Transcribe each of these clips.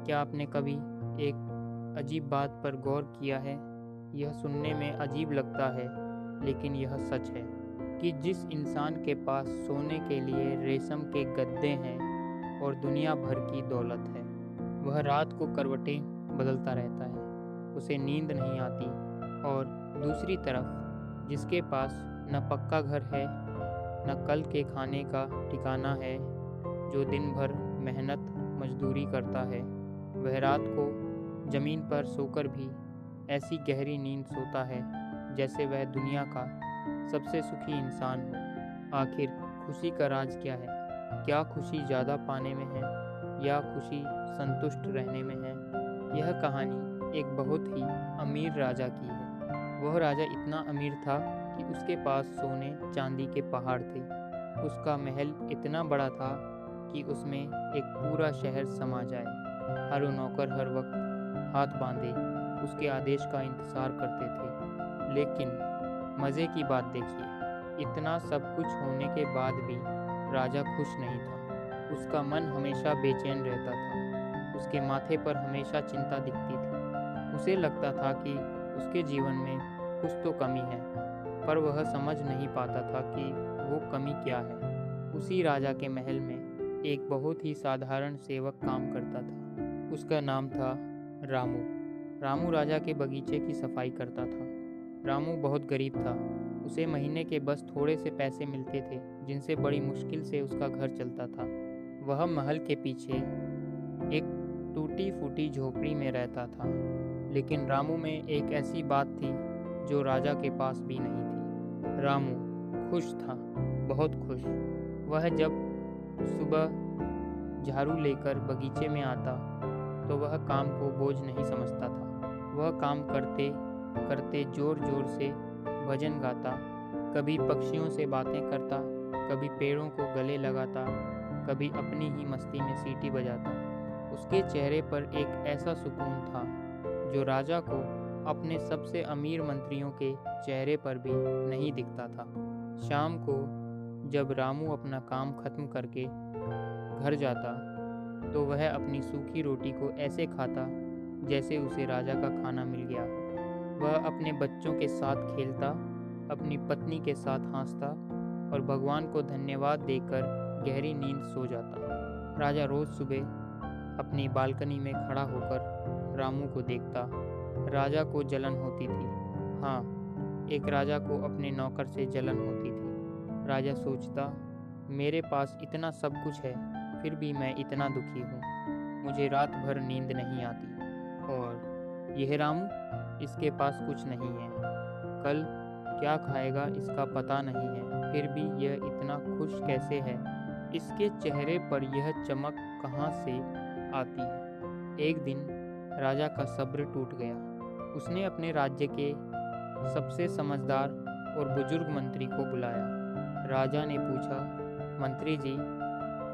क्या आपने कभी एक अजीब बात पर गौर किया है? यह सुनने में अजीब लगता है, लेकिन यह सच है कि जिस इंसान के पास सोने के लिए रेशम के गद्दे हैं और दुनिया भर की दौलत है, वह रात को करवटें बदलता रहता है, उसे नींद नहीं आती। और दूसरी तरफ जिसके पास न पक्का घर है, न कल के खाने का ठिकाना है, जो दिन भर मेहनत मजदूरी करता है, वह रात को जमीन पर सोकर भी ऐसी गहरी नींद सोता है जैसे वह दुनिया का सबसे सुखी इंसान हो। आखिर खुशी का राज क्या है? क्या खुशी ज़्यादा पाने में है या खुशी संतुष्ट रहने में है? यह कहानी एक बहुत ही अमीर राजा की है। वह राजा इतना अमीर था कि उसके पास सोने चांदी के पहाड़ थे। उसका महल इतना बड़ा था कि उसमें एक पूरा शहर समा जाए। हर नौकर हर वक्त हाथ बांधे उसके आदेश का इंतज़ार करते थे। लेकिन मज़े की बात देखिए, इतना सब कुछ होने के बाद भी राजा खुश नहीं था। उसका मन हमेशा बेचैन रहता था। उसके माथे पर हमेशा चिंता दिखती थी। उसे लगता था कि उसके जीवन में कुछ तो कमी है, पर वह समझ नहीं पाता था कि वो कमी क्या है। उसी राजा के महल में एक बहुत ही साधारण सेवक काम करता था। उसका नाम था रामू। रामू राजा के बगीचे की सफाई करता था। रामू बहुत गरीब था। उसे महीने के बस थोड़े से पैसे मिलते थे, जिनसे बड़ी मुश्किल से उसका घर चलता था। वह महल के पीछे एक टूटी फूटी झोपड़ी में रहता था। लेकिन रामू में एक ऐसी बात थी जो राजा के पास भी नहीं थी। रामू खुश था, बहुत खुश। वह जब सुबह झाड़ू लेकर बगीचे में आता तो वह काम को बोझ नहीं समझता था। वह काम करते करते जोर जोर से भजन गाता, कभी पक्षियों से बातें करता, कभी पेड़ों को गले लगाता, कभी अपनी ही मस्ती में सीटी बजाता। उसके चेहरे पर एक ऐसा सुकून था जो राजा को अपने सबसे अमीर मंत्रियों के चेहरे पर भी नहीं दिखता था। शाम को जब रामू अपना काम खत्म करके घर जाता तो वह अपनी सूखी रोटी को ऐसे खाता जैसे उसे राजा का खाना मिल गया। वह अपने बच्चों के साथ खेलता, अपनी पत्नी के साथ हंसता और भगवान को धन्यवाद देकर गहरी नींद सो जाता। राजा रोज सुबह अपनी बालकनी में खड़ा होकर रामू को देखता। राजा को जलन होती थी। हाँ, एक राजा को अपने नौकर से जलन होती थी। राजा सोचता, मेरे पास इतना सब कुछ है, फिर भी मैं इतना दुखी हूँ। मुझे रात भर नींद नहीं आती। और यह रामू, इसके पास कुछ नहीं है, कल क्या खाएगा इसका पता नहीं है, फिर भी यह इतना खुश कैसे है? इसके चेहरे पर यह चमक कहाँ से आती है? एक दिन राजा का सब्र टूट गया। उसने अपने राज्य के सबसे समझदार और बुजुर्ग मंत्री को बुलाया। राजा ने पूछा, मंत्री जी,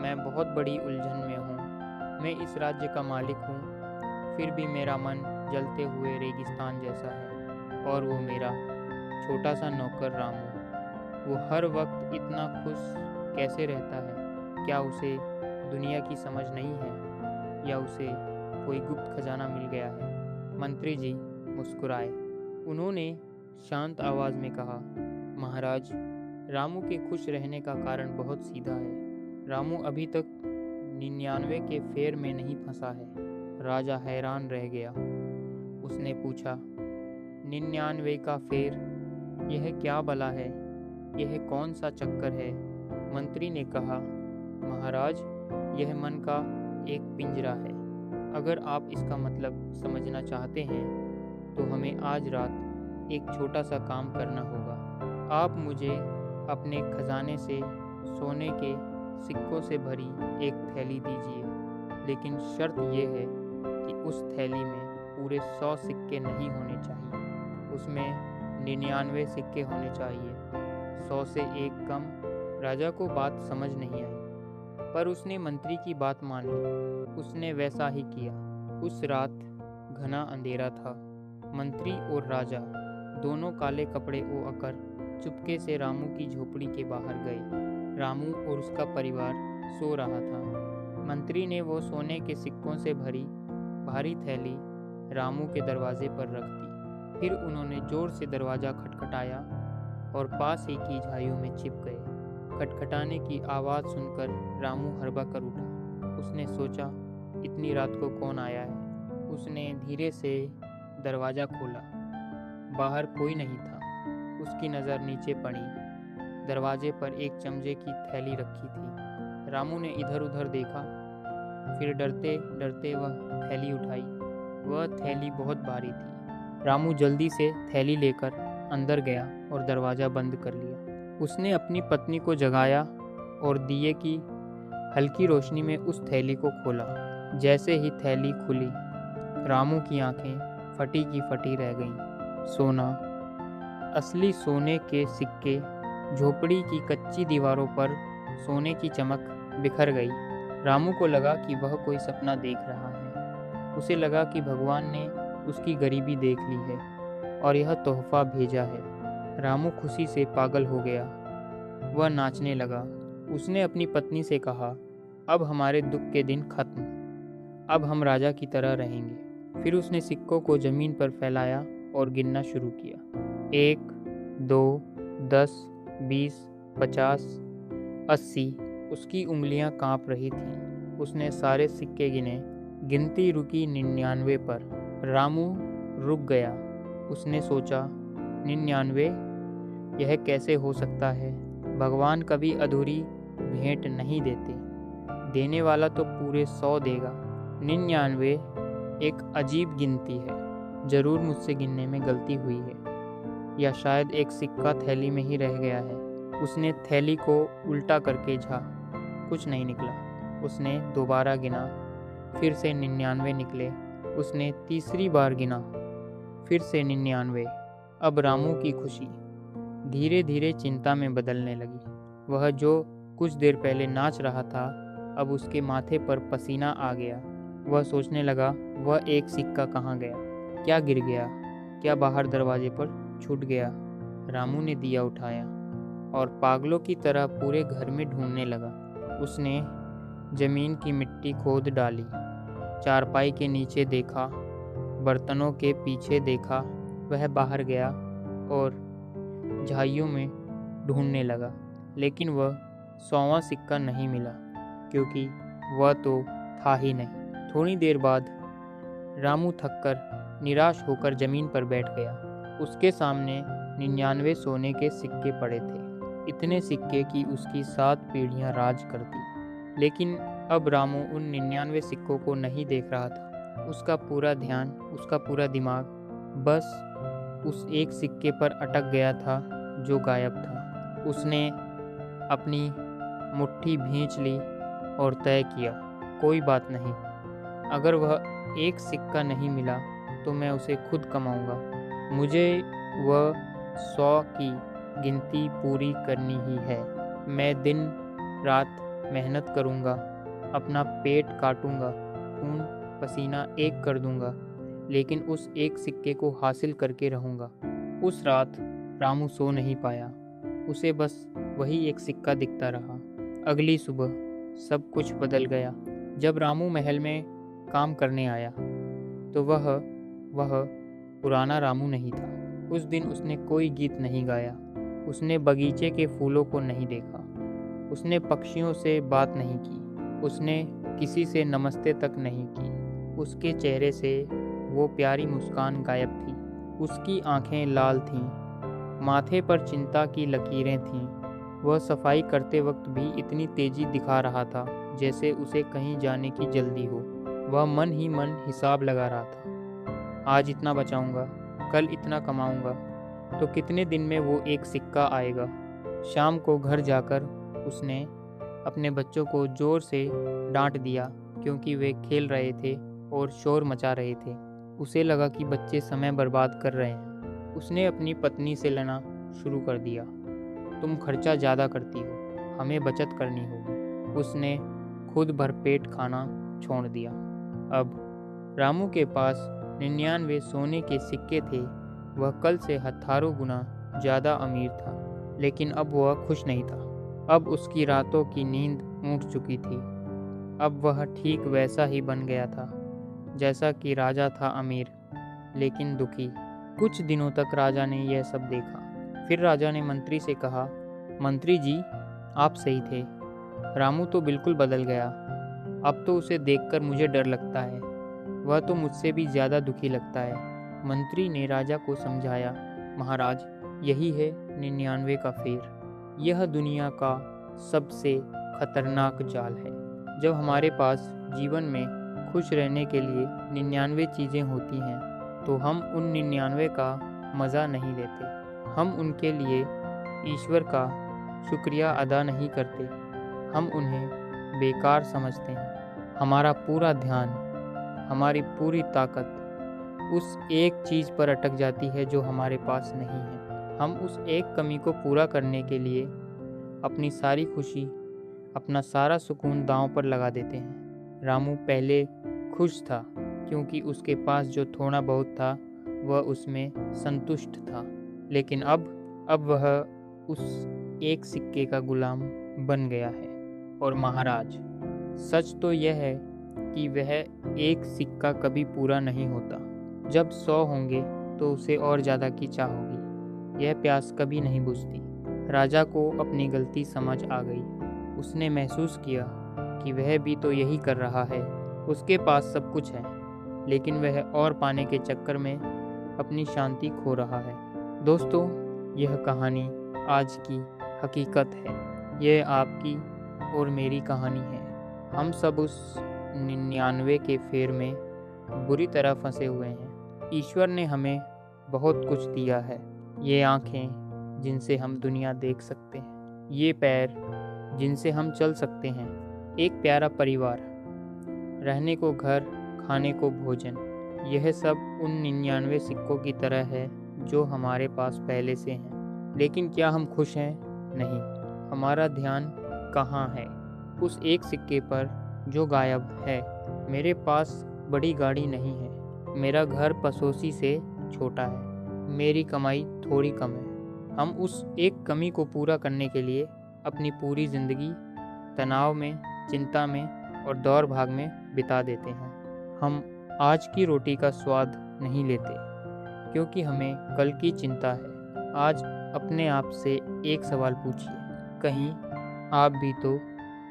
मैं बहुत बड़ी उलझन में हूँ। मैं इस राज्य का मालिक हूँ, फिर भी मेरा मन जलते हुए रेगिस्तान जैसा है। और वो मेरा छोटा सा नौकर रामू, वो हर वक्त इतना खुश कैसे रहता है? क्या उसे दुनिया की समझ नहीं है या उसे कोई गुप्त खजाना मिल गया है? मंत्री जी मुस्कुराए। उन्होंने शांत आवाज़ में कहा, महाराज, रामू के खुश रहने का कारण बहुत सीधा है। रामू अभी तक 99 के फेर में नहीं फंसा है। राजा हैरान रह गया। उसने पूछा, 99 का फेर? यह क्या बला है? यह कौन सा चक्कर है? मंत्री ने कहा, महाराज, यह मन का एक पिंजरा है। अगर आप इसका मतलब समझना चाहते हैं तो हमें आज रात एक छोटा सा काम करना होगा। आप मुझे अपने खजाने से सोने के सिक्कों से भरी एक थैली दीजिए, लेकिन शर्त यह है कि उस थैली में पूरे 100 सिक्के नहीं होने चाहिए, उसमें 99 सिक्के होने चाहिए, 100 से एक कम। राजा को बात समझ नहीं आई, पर उसने मंत्री की बात मान ली। उसने वैसा ही किया। उस रात घना अंधेरा था। मंत्री और राजा दोनों काले कपड़े ओढ़कर चुपके से रामू की झोपड़ी के बाहर गए। रामू और उसका परिवार सो रहा था। मंत्री ने वो सोने के सिक्कों से भरी भारी थैली रामू के दरवाजे पर रख दी। फिर उन्होंने जोर से दरवाज़ा खटखटाया और पास ही की झाइयों में छिप गए। खटखटाने की आवाज़ सुनकर रामू हड़बड़ा कर उठा। उसने सोचा, इतनी रात को कौन आया है। उसने धीरे से दरवाज़ा खोला। बाहर कोई नहीं था। उसकी नज़र नीचे पड़ी। दरवाजे पर एक चमचे की थैली रखी थी। रामू ने इधर उधर देखा, फिर डरते डरते वह थैली उठाई। वह थैली बहुत भारी थी। रामू जल्दी से थैली लेकर अंदर गया और दरवाज़ा बंद कर लिया। उसने अपनी पत्नी को जगाया और दिए की हल्की रोशनी में उस थैली को खोला। जैसे ही थैली खुली, रामू की आंखें फटी की फटी रह गईं। सोना, असली सोने के सिक्के। झोपड़ी की कच्ची दीवारों पर सोने की चमक बिखर गई। रामू को लगा कि वह कोई सपना देख रहा है। उसे लगा कि भगवान ने उसकी गरीबी देख ली है और यह तोहफा भेजा है। रामू खुशी से पागल हो गया। वह नाचने लगा। उसने अपनी पत्नी से कहा, अब हमारे दुख के दिन खत्म। अब हम राजा की तरह रहेंगे। फिर उसने सिक्कों को जमीन पर फैलाया और गिनना शुरू किया। 1, 2, 10, 20, 50, 80। उसकी उंगलियां कांप रही थीं। उसने सारे सिक्के गिने। गिनती रुकी 99 पर। रामू रुक गया। उसने सोचा, 99? यह कैसे हो सकता है? भगवान कभी अधूरी भेंट नहीं देते। देने वाला तो पूरे 100 देगा। 99 एक अजीब गिनती है। जरूर मुझसे गिनने में गलती हुई है, या शायद एक सिक्का थैली में ही रह गया है। उसने थैली को उल्टा करके झाँका। कुछ नहीं निकला। उसने दोबारा गिना। फिर से 99 निकले। उसने तीसरी बार गिना। फिर से 99। अब रामू की खुशी धीरे धीरे चिंता में बदलने लगी। वह जो कुछ देर पहले नाच रहा था, अब उसके माथे पर पसीना आ गया। वह सोचने लगा, वह एक सिक्का कहाँ गया? क्या गिर गया? क्या बाहर दरवाजे पर छूट गया? रामू ने दिया उठाया और पागलों की तरह पूरे घर में ढूंढने लगा। उसने जमीन की मिट्टी खोद डाली, चारपाई के नीचे देखा, बर्तनों के पीछे देखा। वह बाहर गया और झाइयों में ढूंढने लगा, लेकिन वह 100वां सिक्का नहीं मिला, क्योंकि वह तो था ही नहीं। थोड़ी देर बाद रामू थककर निराश होकर जमीन पर बैठ गया। उसके सामने 99 सोने के सिक्के पड़े थे। इतने सिक्के कि उसकी 7 पीढ़ियां राज करती। लेकिन अब रामू उन 99 सिक्कों को नहीं देख रहा था। उसका पूरा ध्यान, उसका पूरा दिमाग बस उस एक सिक्के पर अटक गया था जो गायब था। उसने अपनी मुट्ठी भींच ली और तय किया, कोई बात नहीं, अगर वह एक सिक्का नहीं मिला तो मैं उसे खुद कमाऊंगा। मुझे वह 100 की गिनती पूरी करनी ही है। मैं दिन रात मेहनत करूंगा, अपना पेट काटूंगा, खून पसीना एक कर दूंगा, लेकिन उस एक सिक्के को हासिल करके रहूंगा। उस रात रामू सो नहीं पाया। उसे बस वही एक सिक्का दिखता रहा। अगली सुबह सब कुछ बदल गया। जब रामू महल में काम करने आया तो वह पुराना रामू नहीं था। उस दिन उसने कोई गीत नहीं गाया। उसने बगीचे के फूलों को नहीं देखा। उसने पक्षियों से बात नहीं की। उसने किसी से नमस्ते तक नहीं की। उसके चेहरे से वो प्यारी मुस्कान गायब थी। उसकी आंखें लाल थीं, माथे पर चिंता की लकीरें थीं। वह सफाई करते वक्त भी इतनी तेजी दिखा रहा था जैसे उसे कहीं जाने की जल्दी हो। वह मन ही मन हिसाब लगा रहा था। आज इतना बचाऊंगा, कल इतना कमाऊंगा, तो कितने दिन में वो एक सिक्का आएगा। शाम को घर जाकर उसने अपने बच्चों को जोर से डांट दिया, क्योंकि वे खेल रहे थे और शोर मचा रहे थे। उसे लगा कि बच्चे समय बर्बाद कर रहे हैं। उसने अपनी पत्नी से लड़ना शुरू कर दिया, तुम खर्चा ज़्यादा करती हो, हमें बचत करनी होगी। उसने खुद भरपेट खाना छोड़ दिया। अब रामू के पास 99 सोने के सिक्के थे। वह कल से हजारों गुना ज़्यादा अमीर था, लेकिन अब वह खुश नहीं था। अब उसकी रातों की नींद उठ चुकी थी। अब वह ठीक वैसा ही बन गया था, जैसा कि राजा था अमीर लेकिन दुखी। कुछ दिनों तक राजा ने यह सब देखा। फिर राजा ने मंत्री से कहा, मंत्री जी, आप सही थे। रामू तो बिल्कुल बदल गया। अब तो उसे देखकर मुझे डर लगता है। वह तो मुझसे भी ज़्यादा दुखी लगता है। मंत्री ने राजा को समझाया, महाराज, यही है 99 का फेर। यह दुनिया का सबसे खतरनाक जाल है। जब हमारे पास जीवन में खुश रहने के लिए 99 चीज़ें होती हैं तो हम उन 99 का मज़ा नहीं लेते। हम उनके लिए ईश्वर का शुक्रिया अदा नहीं करते। हम उन्हें बेकार समझते हैं। हमारा पूरा ध्यान, हमारी पूरी ताकत उस एक चीज़ पर अटक जाती है जो हमारे पास नहीं है। हम उस एक कमी को पूरा करने के लिए अपनी सारी खुशी, अपना सारा सुकून दांव पर लगा देते हैं। रामू पहले खुश था क्योंकि उसके पास जो थोड़ा बहुत था वह उसमें संतुष्ट था, लेकिन अब वह उस एक सिक्के का गुलाम बन गया है। और महाराज, सच तो यह है कि वह एक सिक्का कभी पूरा नहीं होता। जब 100 होंगे तो उसे और ज़्यादा की चाह होगी। यह प्यास कभी नहीं बुझती। राजा को अपनी गलती समझ आ गई। उसने महसूस किया कि वह भी तो यही कर रहा है। उसके पास सब कुछ है, लेकिन वह और पाने के चक्कर में अपनी शांति खो रहा है। दोस्तों, यह कहानी आज की हकीकत है। यह आपकी और मेरी कहानी है। हम सब उस 99 के फेर में बुरी तरह फंसे हुए हैं। ईश्वर ने हमें बहुत कुछ दिया है। ये आँखें जिनसे हम दुनिया देख सकते हैं, ये पैर जिनसे हम चल सकते हैं, एक प्यारा परिवार, रहने को घर, खाने को भोजन। यह सब उन 99 सिक्कों की तरह है जो हमारे पास पहले से हैं। लेकिन क्या हम खुश हैं? नहीं। हमारा ध्यान कहाँ है? उस एक सिक्के पर जो गायब है। मेरे पास बड़ी गाड़ी नहीं है। मेरा घर पसोसी से छोटा है। मेरी कमाई थोड़ी कम है। हम उस एक कमी को पूरा करने के लिए अपनी पूरी ज़िंदगी तनाव में, चिंता में और दौड़ भाग में बिता देते हैं। हम आज की रोटी का स्वाद नहीं लेते क्योंकि हमें कल की चिंता है। आज अपने आप से एक सवाल पूछिए, कहीं आप भी तो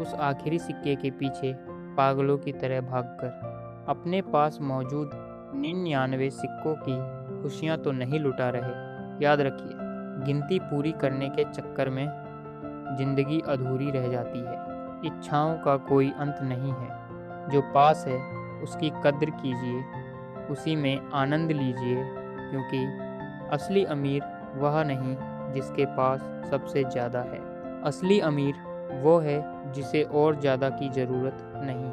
उस आखिरी सिक्के के पीछे पागलों की तरह भागकर अपने पास मौजूद 99 सिक्कों की खुशियाँ तो नहीं लुटा रहे? याद रखिए, गिनती पूरी करने के चक्कर में जिंदगी अधूरी रह जाती है। इच्छाओं का कोई अंत नहीं है। जो पास है उसकी कद्र कीजिए, उसी में आनंद लीजिए, क्योंकि असली अमीर वह नहीं जिसके पास सबसे ज़्यादा है। असली अमीर वो है जिसे और ज़्यादा की ज़रूरत नहीं